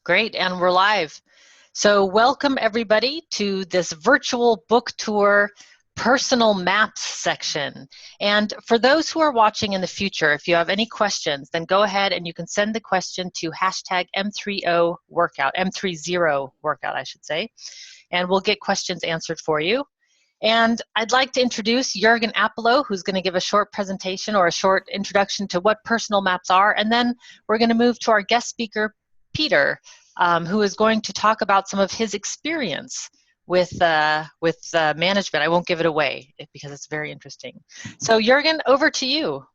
Great, and we're live. So welcome everybody to this virtual book tour personal maps section. And for those who are watching in the future, if you have any questions, then go ahead and you can send the question to hashtag M30workout, M30 workout, I should say, and we'll get questions answered for you. And I'd like to introduce Jurgen Appelo, who's going to give a short presentation or a short introduction to what personal maps are, and then we're going to move to our guest speaker, Peter, who is going to talk about some of his experience with management. I won't give it away because it's very interesting. So Jurgen, over to you.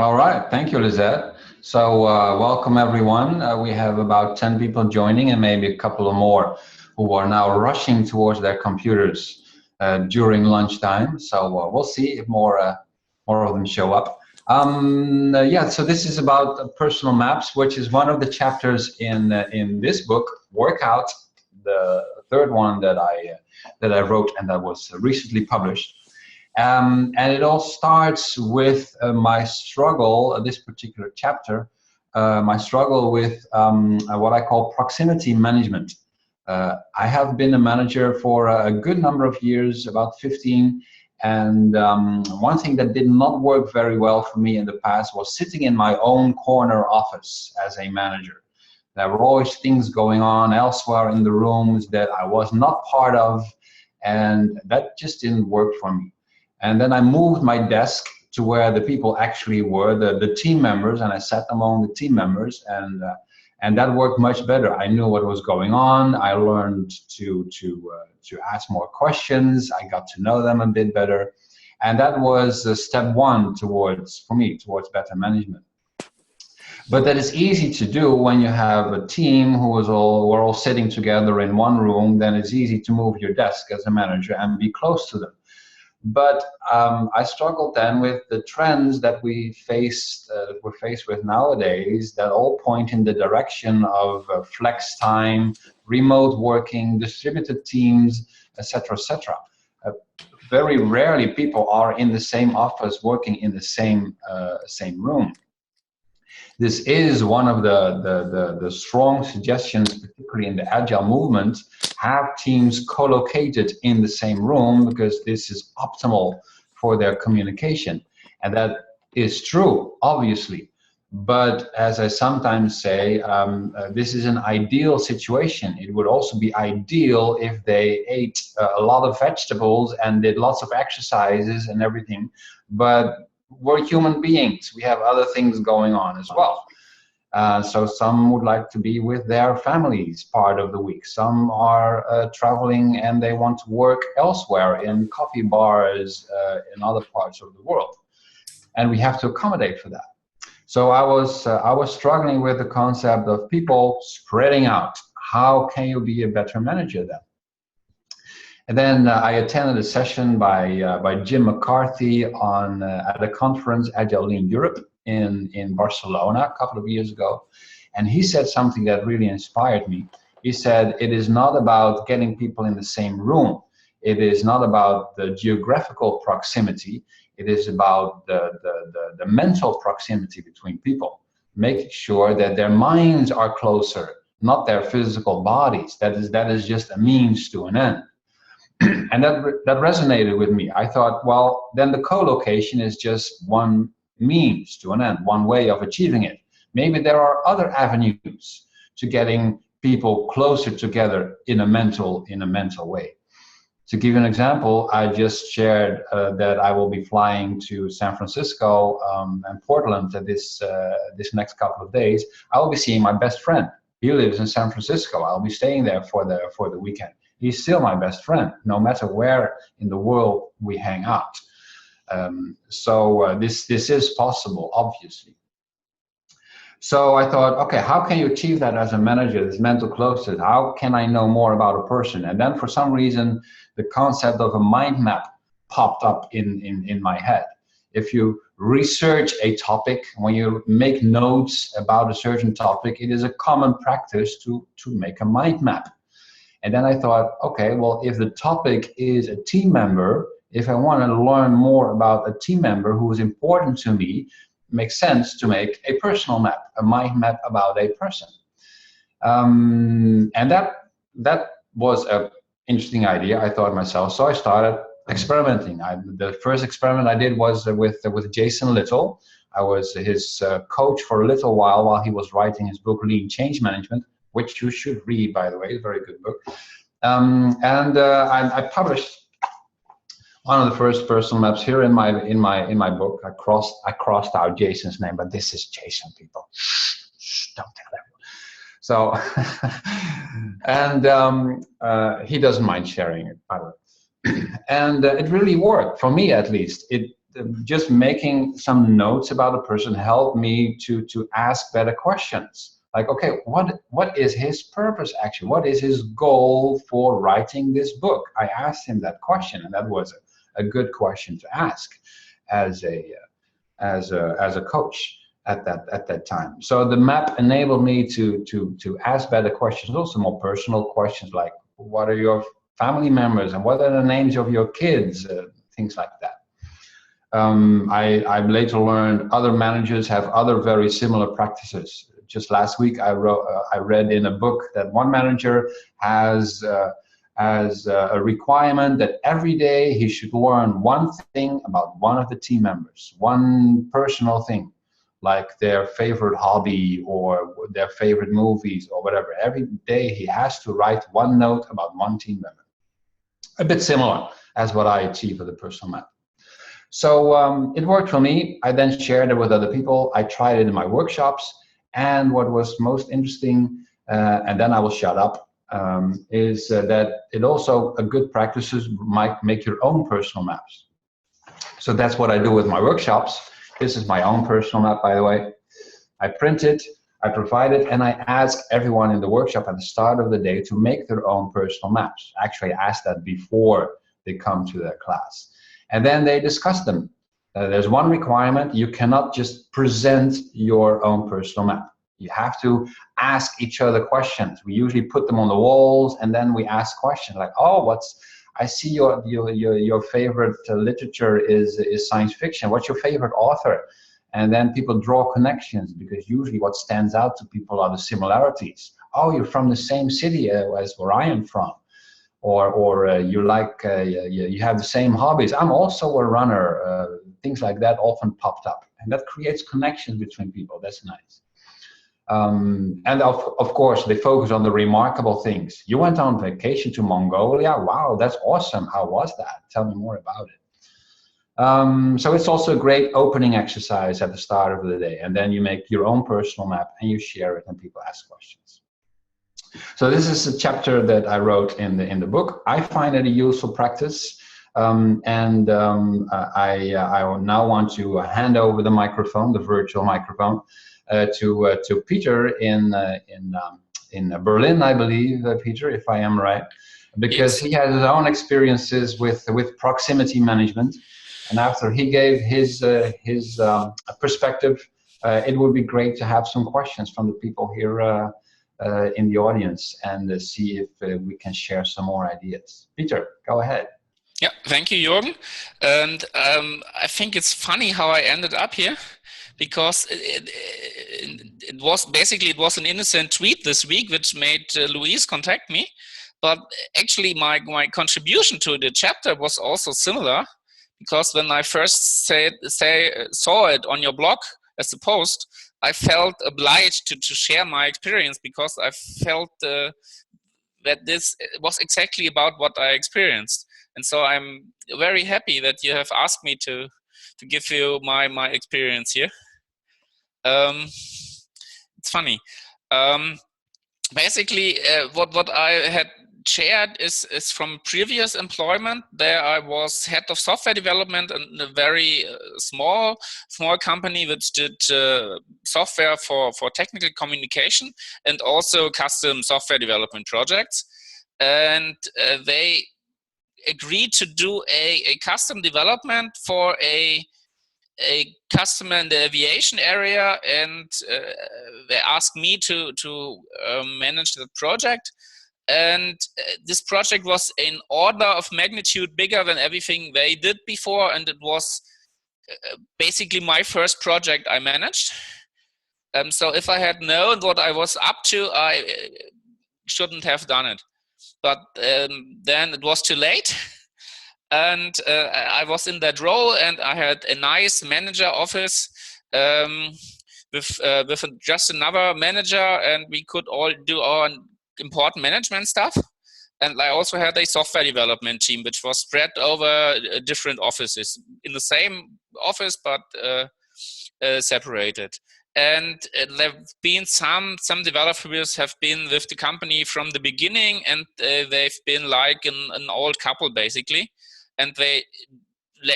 All right, thank you, Lizette. So welcome everyone. We have about 10 people joining and maybe a couple of more who are now rushing towards their computers during lunchtime. So we'll see if more of them show up. Yeah, so this is about personal maps, which is one of the chapters in this book, Workout, the third one that I wrote and that was recently published. And it all starts with my struggle, this particular chapter, my struggle with what I call proximity management. I have been a manager for a good number of years, about 15, and one thing that did not work very well for me in the past was sitting in my own corner office as a manager. There were always things going on elsewhere in the rooms that I was not part of, and that just didn't work for me. And then I moved my desk to where the people actually were, the team members, and I sat among the team members, and that worked much better. I knew what was going on. I learned to ask more questions. I got to know them a bit better, and that was step one towards better management. But that is easy to do when you have a team we're all sitting together in one room. Then it's easy to move your desk as a manager and be close to them. But I struggled then with the trends that we're faced with nowadays that all point in the direction of flex time, remote working, distributed teams, etc., etc. Very rarely people are in the same office working in the same room. This is one of the strong suggestions, particularly in the agile movement. Have teams co-located in the same room because this is optimal for their communication. And that is true, obviously. But as I sometimes say, this is an ideal situation. It would also be ideal if they ate a lot of vegetables and did lots of exercises and everything. But we're human beings. We have other things going on as well. So some would like to be with their families part of the week. Some are traveling and they want to work elsewhere in coffee bars in other parts of the world. And we have to accommodate for that. So I was struggling with the concept of people spreading out. How can you be a better manager then? And then I attended a session by Jim McCarthy at a conference, Agile Lean Europe, in Barcelona a couple of years ago. And he said something that really inspired me. He said, it is not about getting people in the same room. It is not about the geographical proximity. It is about the mental proximity between people, making sure that their minds are closer, not their physical bodies. That is just a means to an end. And that resonated with me. I thought, well, then the co-location is just one means to an end, one way of achieving it. Maybe there are other avenues to getting people closer together in a mental way. To give you an example, I just shared that I will be flying to San Francisco and Portland this next couple of days. I will be seeing my best friend. He lives in San Francisco. I'll be staying there for the weekend. He's still my best friend, no matter where in the world we hang out. So this is possible, obviously. So I thought, okay, how can you achieve that as a manager, this mental closeness? How can I know more about a person? And then for some reason, the concept of a mind map popped up in my head. If you research a topic, when you make notes about a certain topic, it is a common practice to make a mind map. And then I thought, okay, well, if the topic is a team member, if I want to learn more about a team member who is important to me, it makes sense to make a personal map, a mind map about a person. And that was a interesting idea, I thought myself. So I started experimenting. The first experiment I did was with Jason Little. I was his coach for a little while he was writing his book Lean Change Management, which you should read, by the way. It's a very good book. I published one of the first personal maps here in my book. I crossed out Jason's name, but this is Jason, people. Shh, don't tell everyone. So, and he doesn't mind sharing it, by the way. And it really worked for me, at least. It just making some notes about a person helped me to ask better questions. Like, okay, what is his purpose actually? What is his goal for writing this book? I asked him that question, and that was a good question to ask as a coach at that time. So the map enabled me to ask better questions, also more personal questions like, what are your family members and what are the names of your kids, things like that. I later learned other managers have other very similar practices. Just last week, I read in a book that one manager has a requirement that every day he should learn one thing about one of the team members, one personal thing, like their favorite hobby or their favorite movies or whatever. Every day he has to write one note about one team member. A bit similar as what I achieve with the personal map. So it worked for me. I then shared it with other people. I tried it in my workshops. And what was most interesting, and then I will shut up, is that it also a good practice might make your own personal maps. So that's what I do with my workshops. This is my own personal map, by the way. I print it, I provide it, and I ask everyone in the workshop at the start of the day to make their own personal maps. Actually, I ask that before they come to their class. And then they discuss them. There's one requirement: you cannot just present your own personal map. You have to ask each other questions. We usually put them on the walls, and then we ask questions like, "Oh, I see your favorite literature is science fiction. What's your favorite author?" And then people draw connections, because usually what stands out to people are the similarities. Oh, you're from the same city as where I am from. Or you like you have the same hobbies. I'm also a runner. Things like that often popped up, and that creates connections between people. That's nice. And of course, they focus on the remarkable things. You went on vacation to Mongolia. Wow, that's awesome. How was that? Tell me more about it. So it's also a great opening exercise at the start of the day, and then you make your own personal map and you share it, and people ask questions. So this is a chapter that I wrote in the book. I find it a useful practice, and I now want to hand over the microphone, the virtual microphone, to Peter in Berlin, I believe, Peter, if I am right, because he has his own experiences with proximity management, and after he gave his perspective, it would be great to have some questions from the people here in the audience, and see if we can share some more ideas. Peter, go ahead. Yeah, thank you, Jürgen. And I think it's funny how I ended up here, because it was an innocent tweet this week which made Louise contact me. But actually, my contribution to the chapter was also similar, because when I first saw it on your blog as a post, I felt obliged to share my experience, because I felt that this was exactly about what I experienced. And so I'm very happy that you have asked me to give you my experience here. It's funny. Basically, what I had shared is from previous employment. There I was head of software development in a very small company which did software for technical communication and also custom software development projects. And they agreed to do a custom development for a customer in the aviation area, and they asked me to manage the project. And this project was in order of magnitude bigger than everything they did before, and it was basically my first project I managed. So if I had known what I was up to, I shouldn't have done it. But then it was too late. And I was in that role, and I had a nice manager office with just another manager, and we could all do our important management stuff. And I also had a software development team, which was spread over different offices in the same office, but separated. And there have been some developers have been with the company from the beginning, and they've been like an old couple basically, and they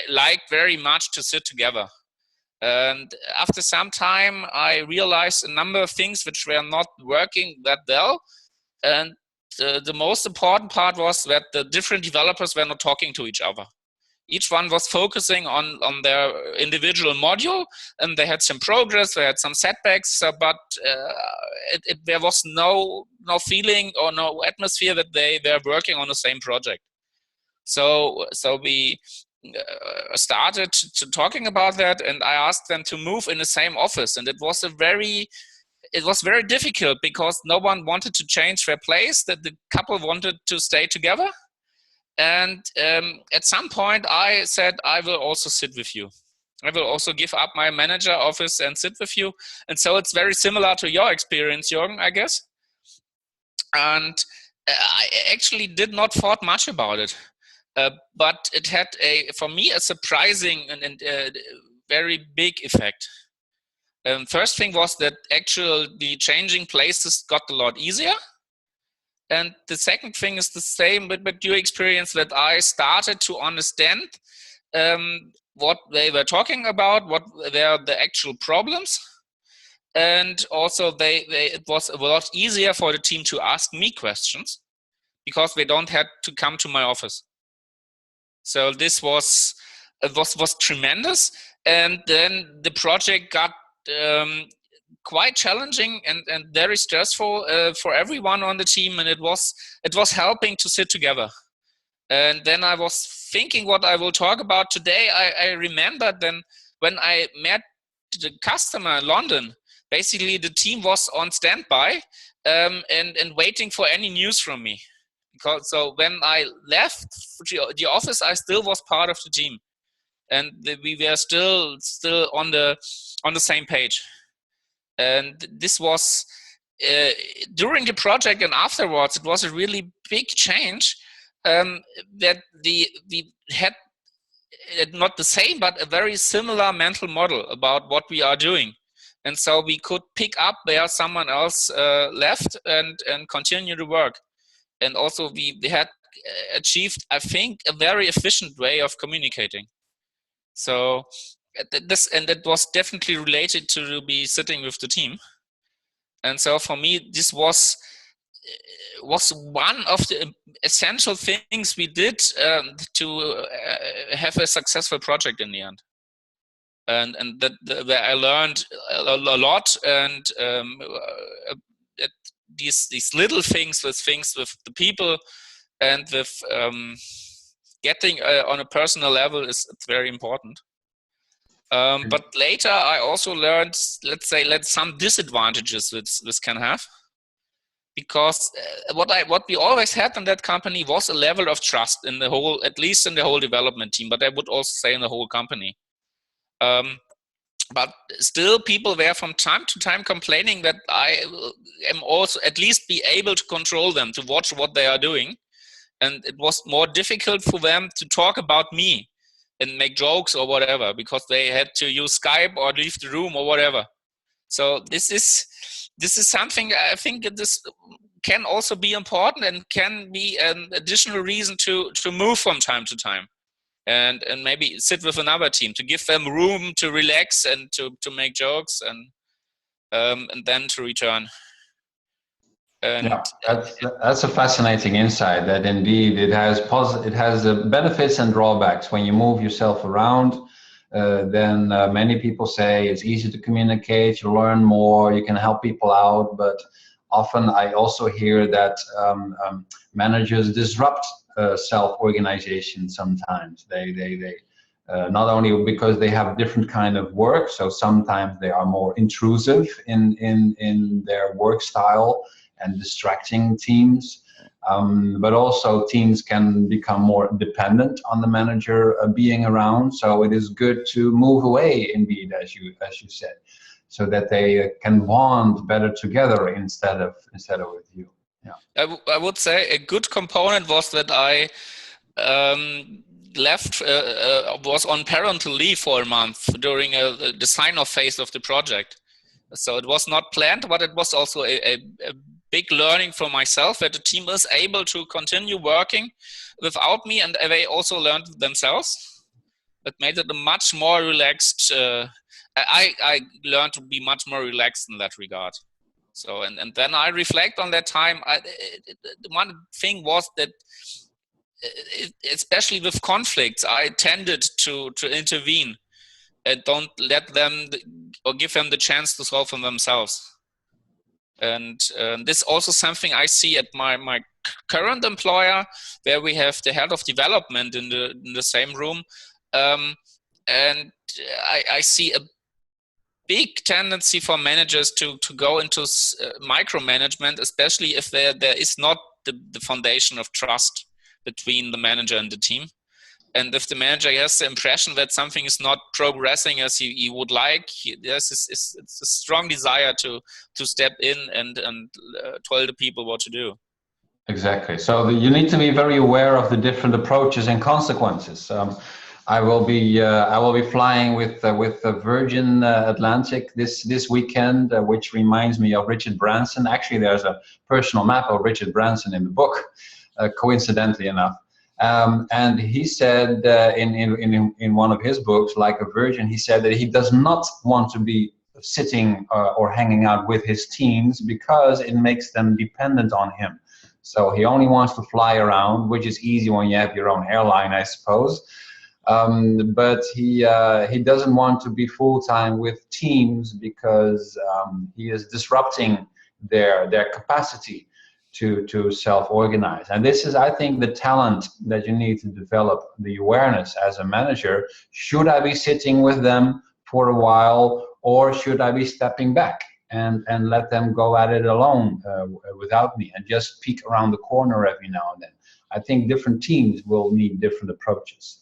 like very much to sit together. And after some time, I realized a number of things which were not working that well. And the most important part was that the different developers were not talking to each other. Each one was focusing on their individual module, and they had some progress, they had some setbacks, but there was no feeling or no atmosphere that they were working on the same project. So we started talking about that, and I asked them to move in the same office, and it was very difficult because no one wanted to change their place, that the couple wanted to stay together. And at some point I said, I will also sit with you. I will also give up my manager office and sit with you. And so it's very similar to your experience, Jurgen, I guess. And I actually did not thought much about it. But it had for me, a surprising and very big effect. First thing was that actually changing places got a lot easier. And the second thing is the same with your experience, that I started to understand what they were talking about, what were the actual problems. And also it was a lot easier for the team to ask me questions because they don't have to come to my office. So this was tremendous. And then the project got quite challenging and very stressful for everyone on the team, and it was helping to sit together. And then I was thinking what I will talk about today. I remembered then when I met the customer in London, basically the team was on standby and waiting for any news from me. So when I left the office, I still was part of the team, and we were still on the same page. And this was during the project, and afterwards it was a really big change that we had not the same but a very similar mental model about what we are doing. And so we could pick up where someone else left and continue to work. And also we had achieved, I think, a very efficient way of communicating. So that was definitely related to be sitting with the team. And so for me, this was one of the essential things we did to have a successful project in the end. And that where I learned a lot, and these little things with the people and with getting on a personal level is very important. But later I also learned, let's say, some disadvantages this can have, because what we always had in that company was a level of trust in the whole, at least in the whole development team, but I would also say in the whole company. But still, people were from time to time complaining that I am also at least be able to control them, to watch what they are doing. And it was more difficult for them to talk about me and make jokes or whatever, because they had to use Skype or leave the room or whatever. So this is something I think this can also be important and can be an additional reason to move from time to time. And maybe sit with another team to give them room to relax and to make jokes and then to return. And yeah, that's a fascinating insight. That indeed it has benefits and drawbacks. When you move yourself around, then many people say it's easy to communicate, you learn more, you can help people out. But often I also hear that managers disrupt self-organization sometimes. They Not only because they have different kind of work, so sometimes they are more intrusive in their work style and distracting teams, but also teams can become more dependent on the manager being around. So it is good to move away, indeed, as you said, so that they can bond better together instead of with you. Yeah. I would say a good component was that I was on parental leave for a month during the sign-off phase of the project. So it was not planned, but it was also a big learning for myself that the team is able to continue working without me, and they also learned themselves. It made it a much more relaxed. I learned to be much more relaxed in that regard. So and then I reflect on that time. One thing was that, especially with conflicts, I tended to intervene and don't let them or give them the chance to solve them themselves. And this is also something I see at my current employer, where we have the head of development in the same room, and I see a big tendency for managers to go into micromanagement, especially if there is not the foundation of trust between the manager and the team. And if the manager has the impression that something is not progressing as he would like, it's a strong desire to step in and tell the people what to do. Exactly. So you need to be very aware of the different approaches and consequences. I will be flying with Virgin Atlantic this weekend, which reminds me of Richard Branson. Actually, there's a personal map of Richard Branson in the book, coincidentally enough. And he said in one of his books, like a Virgin, he said that he does not want to be sitting or hanging out with his teams because it makes them dependent on him. So he only wants to fly around, which is easy when you have your own airline, I suppose. But he doesn't want to be full-time with teams because he is disrupting their capacity to self-organize. And this is, I think, the talent that you need to develop, the awareness as a manager. Should I be sitting with them for a while, or should I be stepping back and let them go at it alone without me and just peek around the corner every now and then? I think different teams will need different approaches.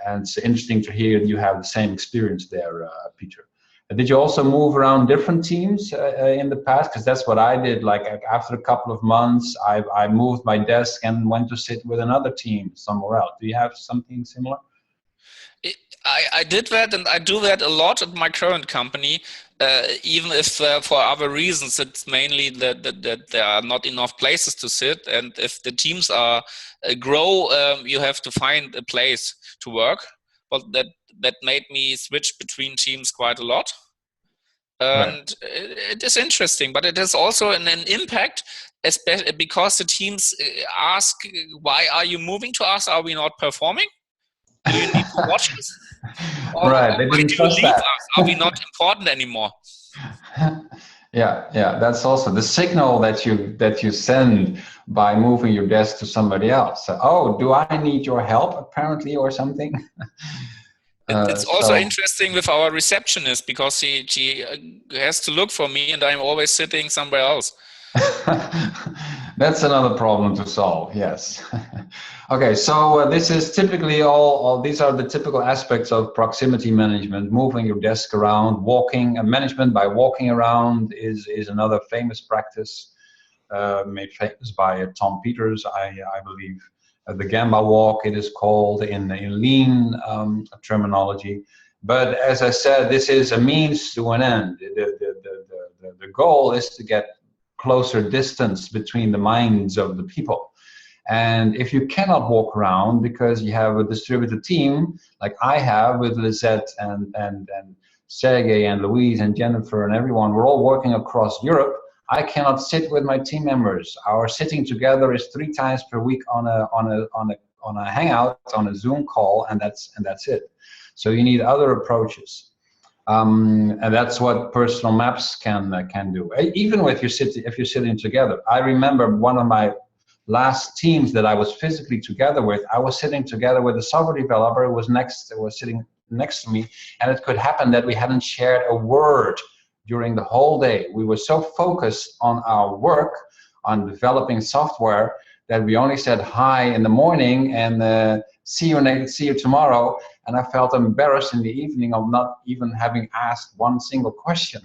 And it's interesting to hear you have the same experience there, Peter. Did you also move around different teams in the past? Because that's what I did. Like after a couple of months, I moved my desk and went to sit with another team somewhere else. Do you have something similar? I did that, and I do that a lot at my current company, even if for other reasons. It's mainly that there are not enough places to sit, and if the teams are grow, you have to find a place to work. But that made me switch between teams quite a lot. And right. It is interesting, but it has also an impact, especially because the teams ask, why are you moving to us? Are we not performing? Do you need to watch us? Right, they didn't trust that. Are we not important anymore? Yeah, that's also the signal that you send by moving your desk to somebody else. So, oh, do I need your help apparently or something? It's also interesting with our receptionist, because she has to look for me and I'm always sitting somewhere else. That's another problem to solve, yes. Okay, so this is typically all these are the typical aspects of proximity management. Moving your desk around, walking, management by walking around is another famous practice made famous by Tom Peters, I believe. The Gamba walk, it is called in lean terminology. But as I said, this is a means to an end. The goal is to get closer distance between the minds of the people. And if you cannot walk around because you have a distributed team, like I have with Lisette and Sergey and Louise and Jennifer and everyone, we're all working across Europe. I cannot sit with my team members. Our sitting together is 3 times per week on a hangout, on a Zoom call, and that's it. So you need other approaches, and that's what personal maps can do. Even if you're sitting together. I remember one of my last teams that I was physically together with, I was sitting together with a software developer who was sitting next to me, and it could happen that we hadn't shared a word during the whole day. We were so focused on our work, on developing software, that we only said hi in the morning and see you tomorrow. And I felt embarrassed in the evening of not even having asked one single question.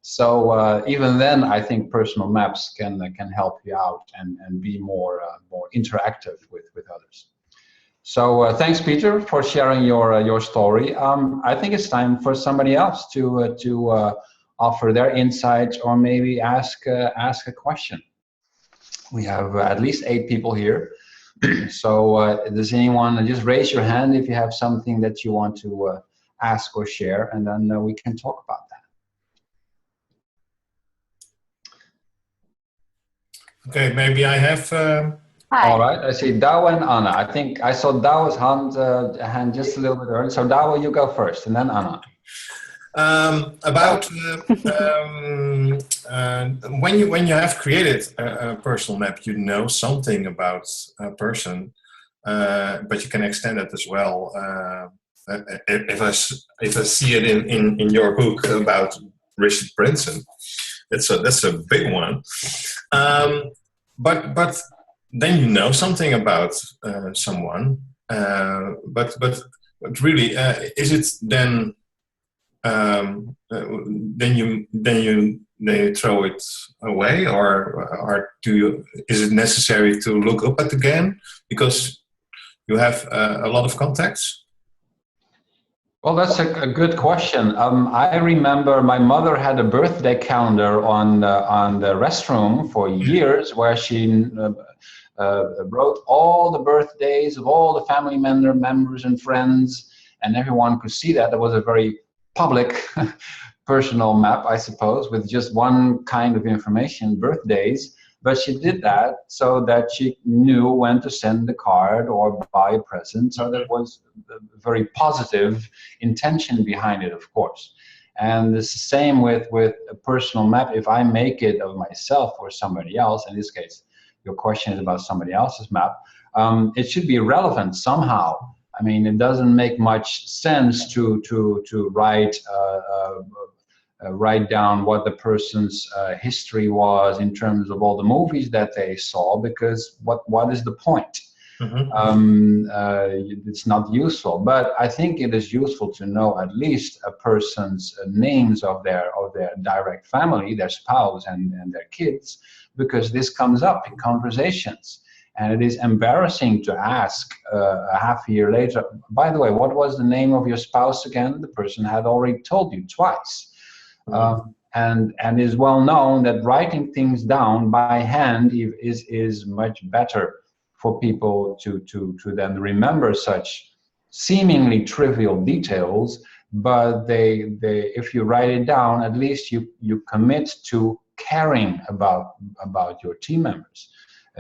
So even then, I think personal maps can help you out and be more interactive with others. So thanks, Peter, for sharing your story. I think it's time for somebody else to offer their insights or maybe ask a question. We have at least 8 people here. So does anyone just raise your hand if you have something that you want to ask or share, and then we can talk about that. Okay, maybe I have. Hi. All right, I see Douwe and Anna. I think I saw Douwe's hand just a little bit early. So Douwe, you go first, and then Anna. When you have created a personal map, you know something about a person, but you can extend it as well. If I see it in your book about Richard Branson, that's a big one. But then you know something about someone. But really, is it then? Then you throw it away, or is it necessary to look up it again because you have a lot of contacts? Well, that's a good question. I remember my mother had a birthday calendar on the restroom for years, where she wrote all the birthdays of all the family members and friends, and everyone could see that. There was a very public personal map, I suppose, with just one kind of information, birthdays. But she did that so that she knew when to send the card or buy a present. So there was a very positive intention behind it, of course. And it's the same with a personal map. If I make it of myself or somebody else, in this case, your question is about somebody else's map, it should be relevant somehow. I mean, it doesn't make much sense to write down what the person's history was in terms of all the movies that they saw, because what is the point? It's not useful. But I think it is useful to know at least a person's names of their direct family, their spouse and their kids, because this comes up in conversations. And it is embarrassing to ask a half a year later, by the way, what was the name of your spouse again? The person had already told you twice. And it is well known that writing things down by hand is much better for people to then remember such seemingly trivial details. But if you write it down, at least you commit to caring about your team members.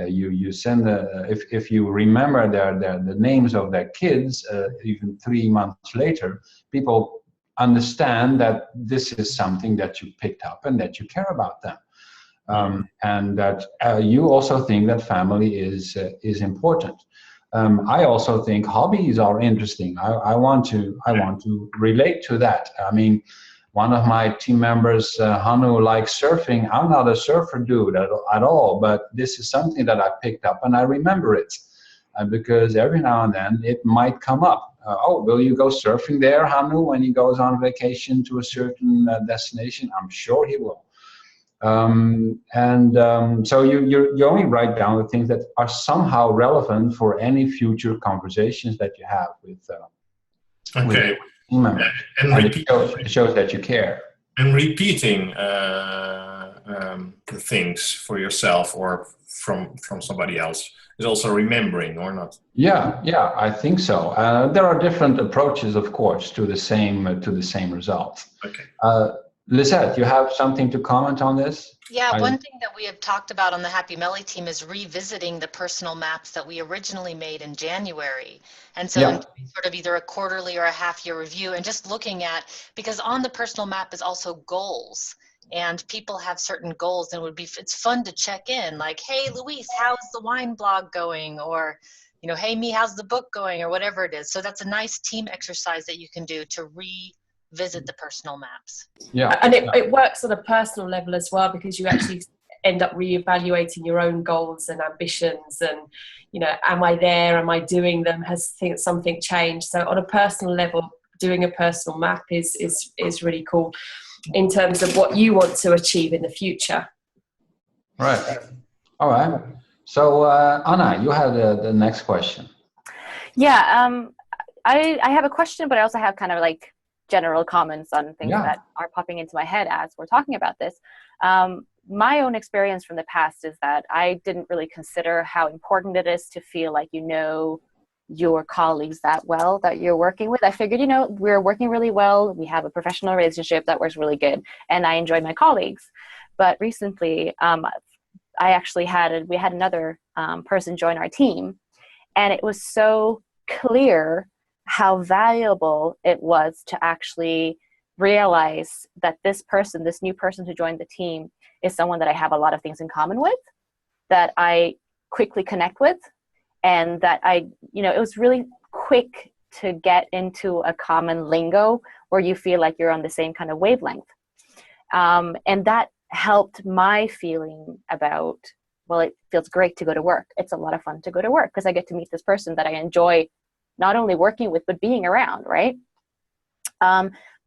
You send if you remember the names of their kids, even 3 months later, people understand that this is something that you picked up and that you care about them, and that you also think that family is important. I also think hobbies are interesting. I want to relate to that. I mean, one of my team members, Hanu, likes surfing. I'm not a surfer dude at all, but this is something that I picked up and I remember it because every now and then it might come up. Oh, will you go surfing there, Hanu, when he goes on vacation to a certain destination? I'm sure he will. So you only write down the things that are somehow relevant for any future conversations that you have with team members. And it shows that you care. And repeating things for yourself or from somebody else is also remembering, or not? Yeah, I think so. There are different approaches, of course, to the same result. Okay. Lisette, you have something to comment on this? Yeah, one thing that we have talked about on the Happy Melly team is revisiting the personal maps that we originally made in January. And so sort of either a quarterly or a half-year review and just looking at, because on the personal map is also goals. and people have certain goals, and it's fun to check in, like, hey, Luis, how's the wine blog going? Or, hey, me, how's the book going? Or whatever it is. So that's a nice team exercise that you can do to revisit the personal maps. Yeah. And it works on a personal level as well, because you actually end up reevaluating your own goals and ambitions, and am I there, am I doing them, has something changed? So on a personal level, doing a personal map is really cool in terms of what you want to achieve in the future. Right. All right. So Anna, you have the next question. Yeah, I have a question, but I also have kind of like general comments on things that are popping into my head as we're talking about this. My own experience from the past is that I didn't really consider how important it is to feel like your colleagues that well that you're working with. I figured, we're working really well. We have a professional relationship that works really good, and I enjoy my colleagues. But recently, we had another person join our team, and it was so clear how valuable it was to actually realize that this new person who joined the team, is someone that I have a lot of things in common with, that I quickly connect with, and that it was really quick to get into a common lingo where you feel like you're on the same kind of wavelength. And that helped my feeling about, well, it feels great to go to work. It's a lot of fun to go to work because I get to meet this person that I enjoy not only working with, but being around, right?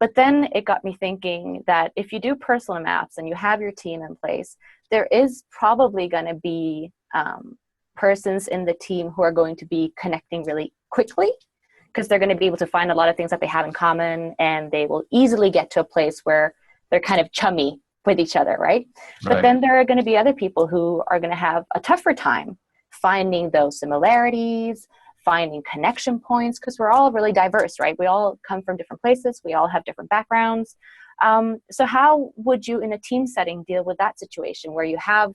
But then it got me thinking that if you do personal maps and you have your team in place, there is probably going to be persons in the team who are going to be connecting really quickly, because they're going to be able to find a lot of things that they have in common, and they will easily get to a place where they're kind of chummy with each other, right? But then there are going to be other people who are going to have a tougher time finding those similarities, finding connection points, because we're all really diverse, right? We all come from different places. We all have different backgrounds. So how would you, in a team setting, deal with that situation where you have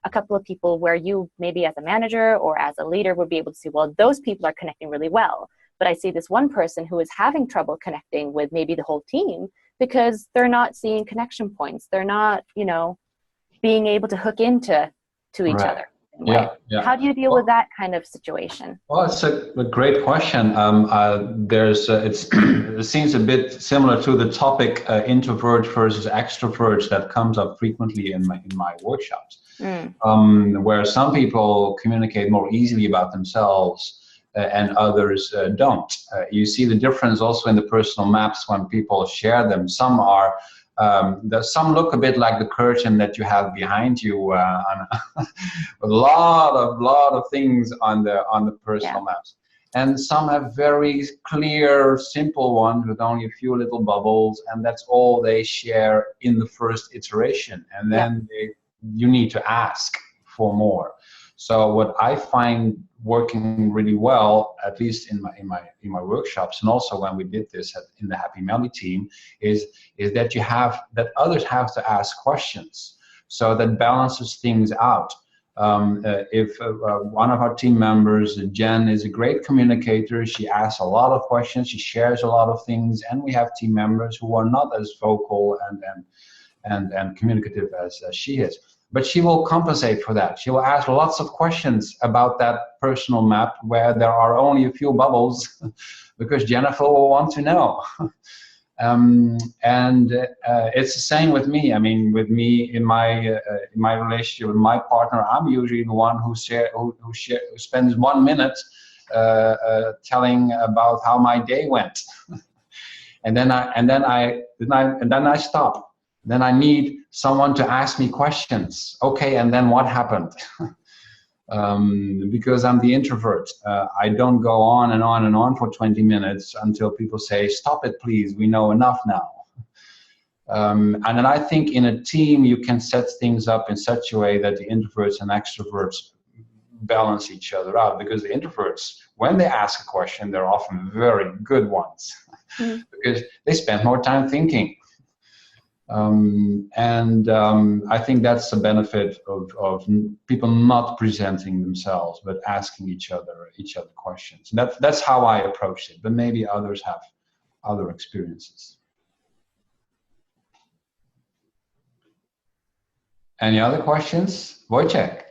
a couple of people where you maybe as a manager or as a leader would be able to see, well, those people are connecting really well, but I see this one person who is having trouble connecting with maybe the whole team because they're not seeing connection points. They're not, being able to hook into each other. Yeah. How do you deal with that kind of situation? Well, it's a great question. It seems a bit similar to the topic introvert versus extrovert that comes up frequently in my workshops, where some people communicate more easily about themselves and others don't. You see the difference also in the personal maps when people share them. Some are. Some look a bit like the curtain that you have behind you, a lot of things on the personal maps, and some have very clear, simple ones with only a few little bubbles, and that's all they share in the first iteration, and then you need to ask for more. So what I find working really well, at least in my workshops, and also when we did this in the Happy Melly team, is that others have to ask questions. So that balances things out. If one of our team members, Jen, is a great communicator, she asks a lot of questions, she shares a lot of things, and we have team members who are not as vocal and communicative as she is. But she will compensate for that. She will ask lots of questions about that personal map where there are only a few bubbles, because Jennifer will want to know. It's the same with me. I mean, with me in my relationship with my partner, I'm usually the one who spends 1 minute telling about how my day went, and then I stop. Then I need someone to ask me questions. Okay, and then what happened? Because I'm the introvert, I don't go on and on and on for 20 minutes until people say, stop it, please, we know enough now. And then I think in a team, you can set things up in such a way that the introverts and extroverts balance each other out, because the introverts, when they ask a question, they're often very good ones, because they spend more time thinking. I think that's the benefit of people not presenting themselves, but asking each other questions. That's how I approached it, but maybe others have other experiences. Any other questions? Wojciech?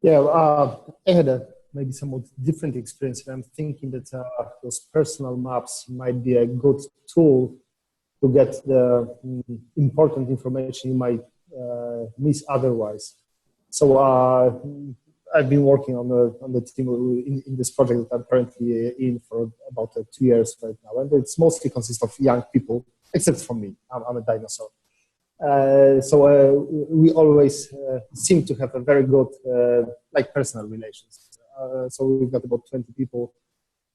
Yeah, I had a maybe somewhat different experience. I'm thinking that those personal maps might be a good tool to get the important information you might miss otherwise. So I've been working on the team in this project that I'm currently in for about 2 years right now, and it's mostly consists of young people, except for me. I'm a dinosaur. So we always seem to have a very good like personal relations. So we've got about 20 people,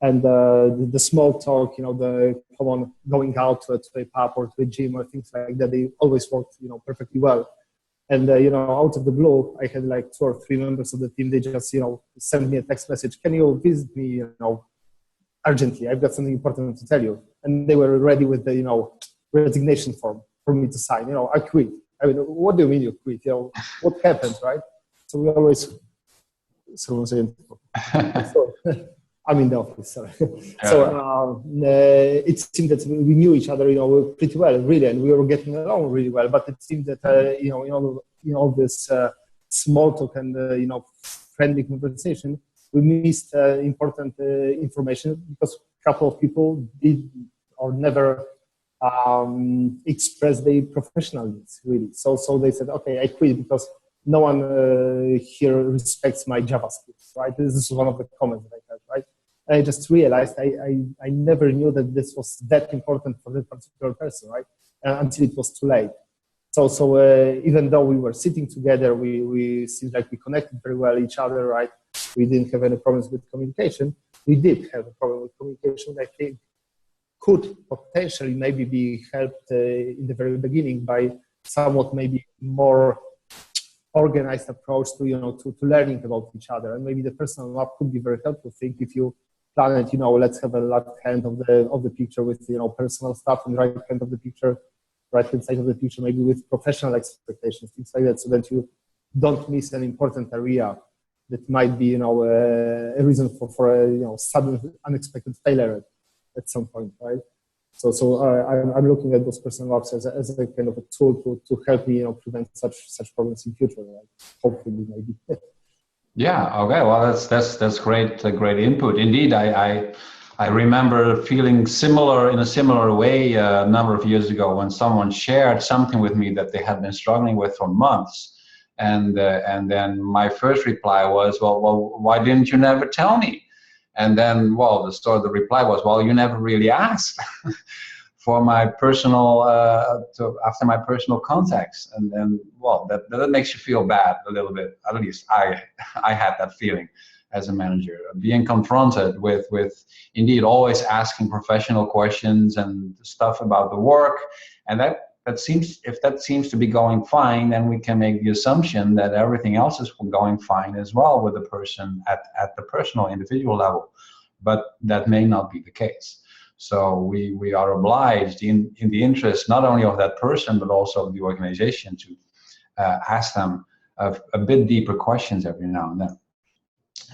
and the small talk, the common going out to a pub or to a gym or things like that, they always worked, perfectly well. And out of the blue, I had like 2 or 3 members of the team. They just, sent me a text message. Can you visit me, urgently? I've got something important to tell you. And they were ready with the, resignation form for me to sign. I quit. I mean, what do you mean you quit? What happened, right? So we always. So I'm in the office. Sorry. Yeah. So it seemed that we knew each other, pretty well, really, and we were getting along really well. But it seemed that all this small talk and friendly conversation, we missed important information because a couple of people did or never express their professional needs, really. So they said, okay, I quit because no one here respects my Java skills, right? This is one of the comments that I heard, right? And I just realized I never knew that this was that important for that particular person, right? Until it was too late. So even though we were sitting together, we seemed like we connected very well each other, right? We didn't have any problems with communication. We did have a problem with communication. I think could potentially maybe be helped in the very beginning by somewhat maybe more organized approach to to learning about each other, and maybe the personal map could be very helpful thing if you plan it. Let's have a left hand of the picture with personal stuff, and right hand of the picture, right hand side of the picture maybe with professional expectations, things like that, so that you don't miss an important area that might be a reason for a sudden unexpected failure at some point, right? So I'm looking at those personal maps as a kind of a tool to help me, prevent such problems in future. Right? Hopefully, maybe. Yeah. Okay. Well, that's great. Great input. Indeed, I remember feeling in a similar way a number of years ago when someone shared something with me that they had been struggling with for months, and then my first reply was, well, why didn't you never tell me? And then, the reply was, well, you never really asked for my personal, after my personal contacts. And then, that makes you feel bad a little bit. At least I had that feeling as a manager, being confronted with indeed always asking professional questions and stuff about the work. And if that seems to be going fine, then we can make the assumption that everything else is going fine as well with the person at the personal individual level. But that may not be the case. So we are obliged in the interest not only of that person, but also of the organization to ask them a bit deeper questions every now and then.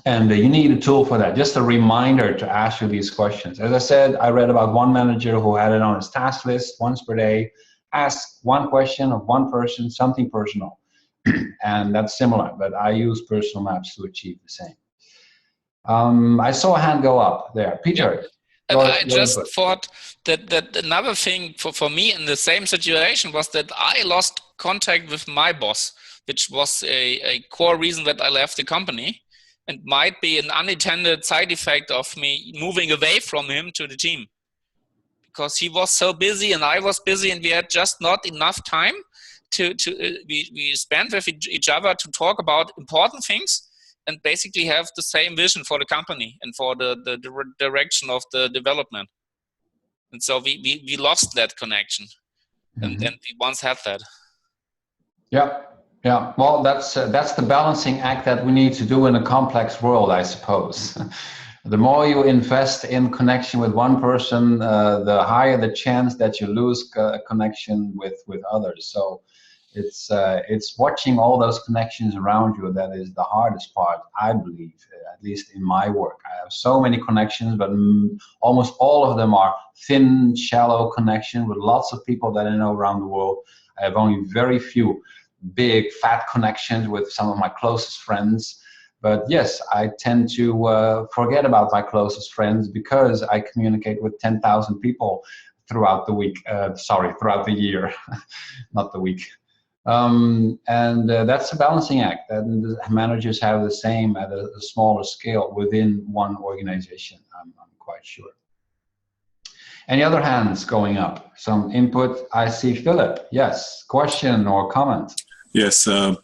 And you need a tool for that, just a reminder to ask you these questions. As I said, I read about one manager who had it on his task list once per day. Ask one question of one person, something personal. And that's similar, but I use personal maps to achieve the same. I saw a hand go up there. Peter. And I just thought that another thing for me in the same situation was that I lost contact with my boss, which was a core reason that I left the company, and might be an unintended side effect of me moving away from him to the team. Because he was so busy and I was busy, and we had just not enough time we spent with each other to talk about important things and basically have the same vision for the company and for the direction of the development. And so we lost that connection. And then we once had that. Yeah. Well, that's the balancing act that we need to do in a complex world, I suppose. The more you invest in connection with one person, the higher the chance that you lose connection with others. So it's watching all those connections around you that is the hardest part, I believe, at least in my work. I have so many connections, but almost all of them are thin, shallow connections with lots of people that I know around the world. I have only very few big fat connections with some of my closest friends. But yes, I tend to forget about my closest friends because I communicate with 10,000 people throughout the week. Throughout the year, not the week. That's a balancing act. And managers have the same at a smaller scale within one organization, I'm quite sure. Any other hands going up? Some input? I see Philip. Yes, question or comment? Yes, 2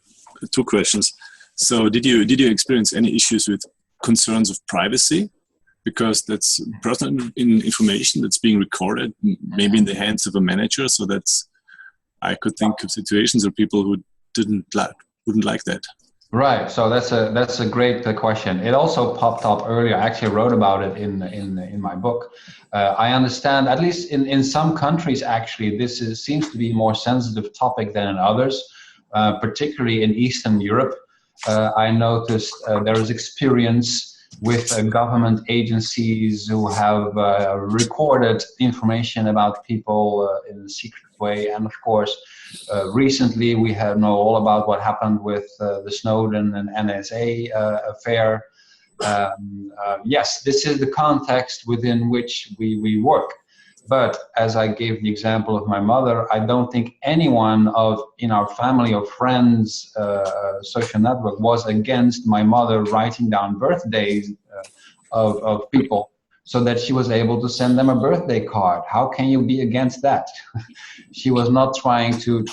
questions. So did you experience any issues with concerns of privacy? Because that's personal information that's being recorded, maybe in the hands of a manager. So I could think of situations or people who wouldn't like that. Right. So that's a great question. It also popped up earlier. I actually wrote about it in my book. I understand, at least in some countries, actually, this seems to be a more sensitive topic than in others, particularly in Eastern Europe. I noticed there is experience with government agencies who have recorded information about people in a secret way. And of course, recently we know all about what happened with the Snowden and NSA affair. Yes, this is the context within which we work. But as I gave the example of my mother, I don't think anyone in our family or friends social network was against my mother writing down birthdays of people so that she was able to send them a birthday card. How can you be against that? She was not trying to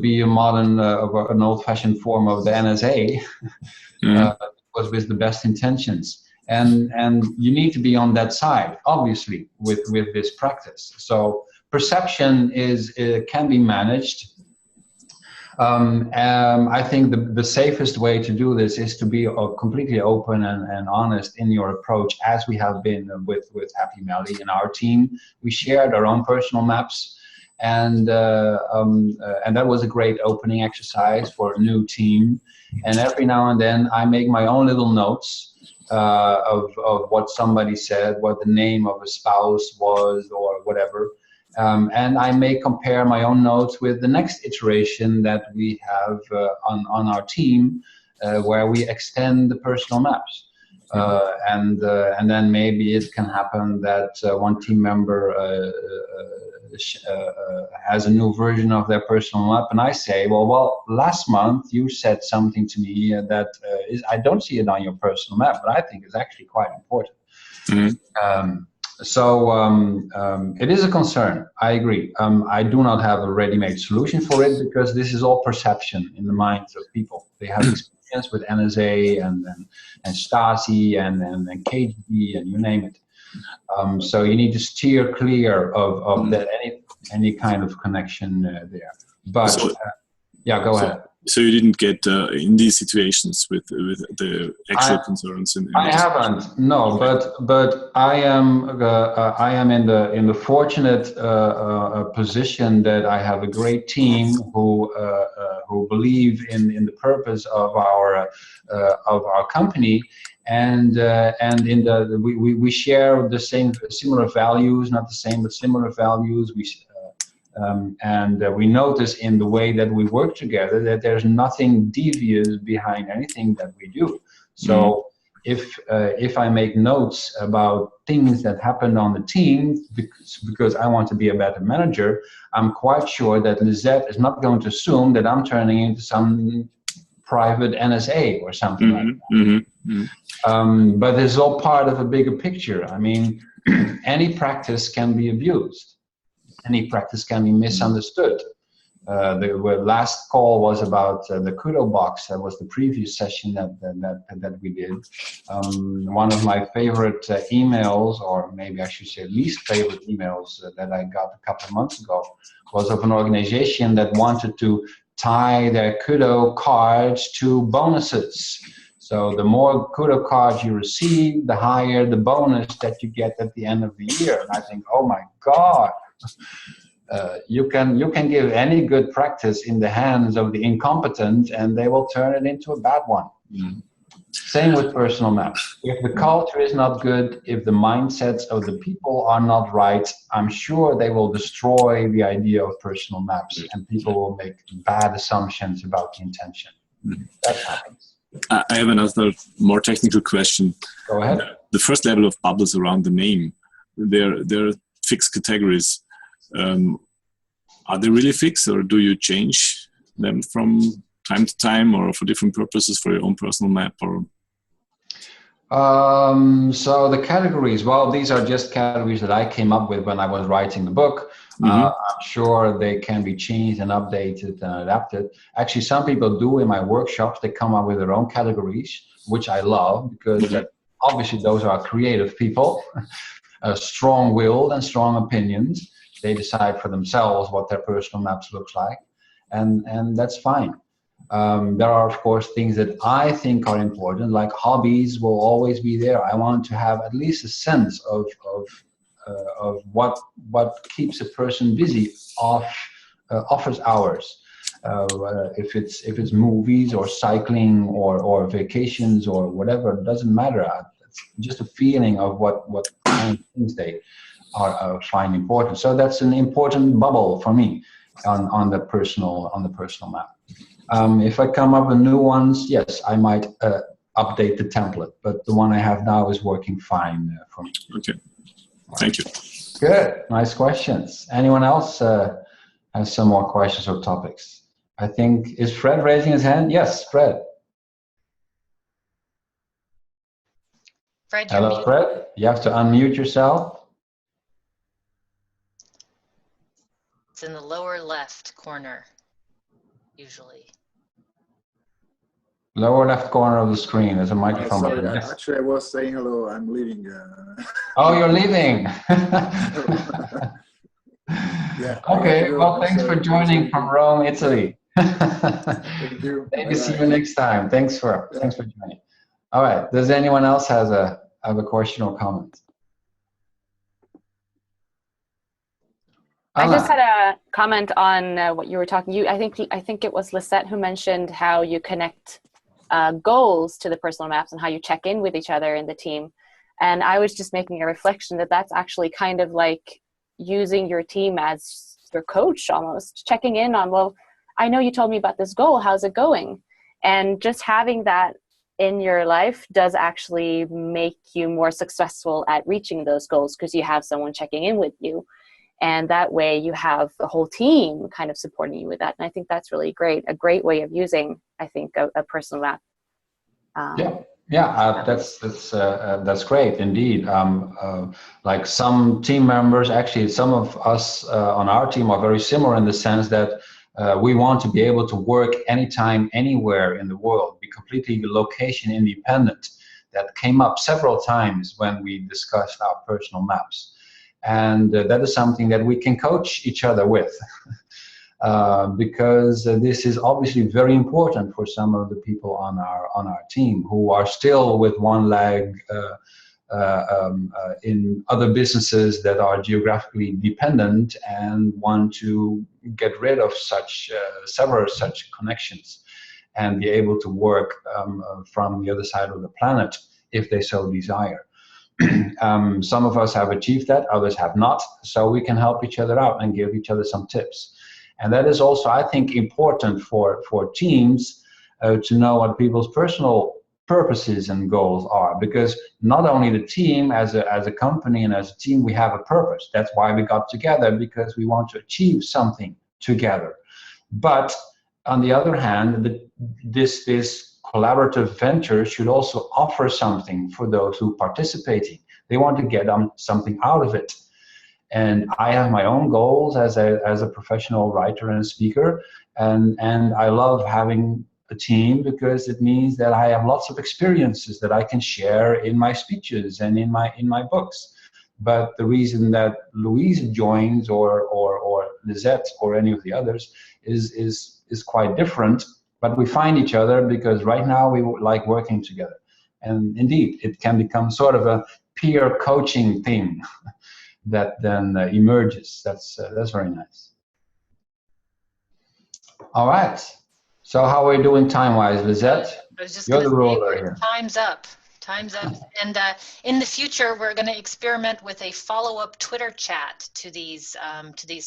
be a modern, an old-fashioned form of the NSA. It was with the best intentions. And you need to be on that side, obviously, with this practice. So perception can be managed. I think the safest way to do this is to be completely open and honest in your approach, as we have been with Happy Melly in our team. We shared our own personal maps, and that was a great opening exercise for a new team. And every now and then I make my own little notes of what somebody said, what the name of a spouse was, or whatever. And I may compare my own notes with the next iteration that we have on our team, where we extend the personal maps. And then maybe it can happen that one team member has a new version of their personal map, and I say, well, last month you said something to me that I don't see it on your personal map, but I think is actually quite important. It is a concern. I agree. I do not have a ready-made solution for it, because this is all perception in the minds of people. They have experience with NSA and Stasi and KGB and you name it. So you need to steer clear of that any kind of connection there. But go ahead. So you didn't get in these situations with the actual concerns. I haven't, no. But I am in the fortunate position that I have a great team who believe in the purpose of our company, and we share the similar values, not the same, but similar values. We notice in the way that we work together that there's nothing devious behind anything that we do. So if I make notes about things that happened on the team because I want to be a better manager, I'm quite sure that Lisette is not going to assume that I'm turning into some private NSA or something like that. But it's all part of a bigger picture. I mean, any practice can be abused. Any practice can be misunderstood. The last call was about the Kudo box. That was the previous session that we did. One of my favorite emails, or maybe I should say least favorite emails that I got a couple of months ago, was of an organization that wanted to tie their Kudo cards to bonuses. So the more Kudo cards you receive, the higher the bonus that you get at the end of the year. And I think, oh my God. You can give any good practice in the hands of the incompetent, and they will turn it into a bad one. Same with personal maps. If the culture is not good, if the mindsets of the people are not right, I'm sure they will destroy the idea of personal maps, and people will make bad assumptions about the intention. That happens. I have another more technical question. Go ahead. The first level of bubbles around the name, they're fixed categories. Are they really fixed, or do you change them from time to time, or for different purposes for your own personal map? Or so the categories, well, these are just categories that I came up with when I was writing the book. I'm sure they can be changed and updated and adapted. Actually, some people do in my workshops. They come up with their own categories, which I love, because obviously those are creative people, strong-willed and strong opinions. They decide for themselves what their personal maps looks like, and that's fine. There are, of course, things that I think are important, like hobbies will always be there. I want to have at least a sense of what keeps a person busy, offers hours. If it's movies or cycling or vacations or whatever, it doesn't matter. It's just a feeling of what kind of things they find important. So that's an important bubble for me on the personal map. If I come up with new ones, yes, I might update the template, but the one I have now is working fine for me. Okay, thank you. Good, nice questions. Anyone else has some more questions or topics? I think, is Fred raising his hand? Yes, Fred. Fred, hello, Fred. You have to unmute yourself. It's in the lower left corner, usually. Lower left corner of the screen. There's a microphone. Sorry, Yes. actually, I was saying hello. I'm leaving. Oh, you're leaving. Yeah. Okay. Well, thanks for joining from Rome, Italy. Thank you. Maybe see you next time. Thanks for joining. All right. Does anyone else have a question or comment? I just had a comment on what you were talking. I think it was Lisette who mentioned how you connect goals to the personal maps and how you check in with each other in the team. And I was just making a reflection that that's actually kind of like using your team as your coach, almost checking in on, well, I know you told me about this goal. How's it going? And just having that in your life does actually make you more successful at reaching those goals, because you have someone checking in with you. And that way you have the whole team kind of supporting you with that. And I think that's really great. A great way of using, I think, a personal map. That's great indeed. Like some team members, actually some of us on our team are very similar in the sense that we want to be able to work anytime, anywhere in the world, be completely location independent. That came up several times when we discussed our personal maps. And that is something that we can coach each other with, because this is obviously very important for some of the people on our team who are still with one leg in other businesses that are geographically dependent and want to get rid of several such connections and be able to work from the other side of the planet if they so desire. Some of us have achieved that, others have not, so we can help each other out and give each other some tips. And that is also, I think, important for teams to know what people's personal purposes and goals are, because not only the team as a company and as a team, we have a purpose. That's why we got together, because we want to achieve something together. But on the other hand, this collaborative venture should also offer something for those who are participating. They want to get something out of it. And I have my own goals as a professional writer and speaker, and I love having a team, because it means that I have lots of experiences that I can share in my speeches and in my books. But the reason that Louise joins or Lisette or any of the others is quite different. But we find each other because right now we like working together. And indeed, it can become sort of a peer coaching thing that then emerges. That's very nice. All right. So how are we doing time-wise, Lizette? I was just You're going the to say, ruler here. time's up. Time's up. We're time's up. Time's up. And in the future, we're going to experiment with a follow-up Twitter chat to these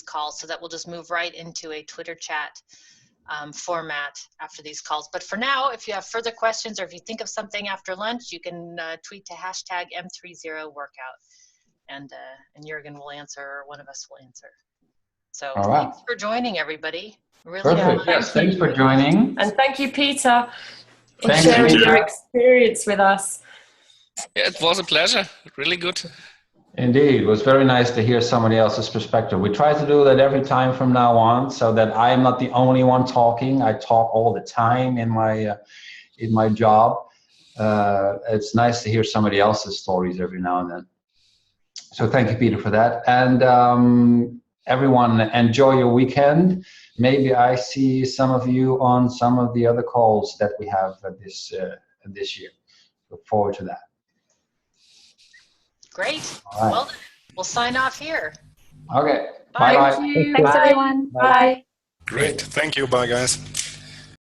calls, so that we'll just move right into a Twitter chat format after these calls. But for now, if you have further questions or if you think of something after lunch, you can tweet to #M30workout, and Jurgen will answer, or one of us will answer. So thanks for joining, everybody. Really perfect. Yes, thanks for joining. And thank you, Peter, for Thanks, sharing Peter. your experience with us. Yeah, it was a pleasure. Really good. Indeed, it was very nice to hear somebody else's perspective. We try to do that every time from now on, so that I am not the only one talking. I talk all the time in my job. It's nice to hear somebody else's stories every now and then. So thank you, Peter, for that. And everyone, enjoy your weekend. Maybe I see some of you on some of the other calls that we have this year. Look forward to that. Great. Right. Well, we'll sign off here. Okay. Bye. Bye-bye. Thanks, everyone. Bye. Great. Thank you. Bye, guys.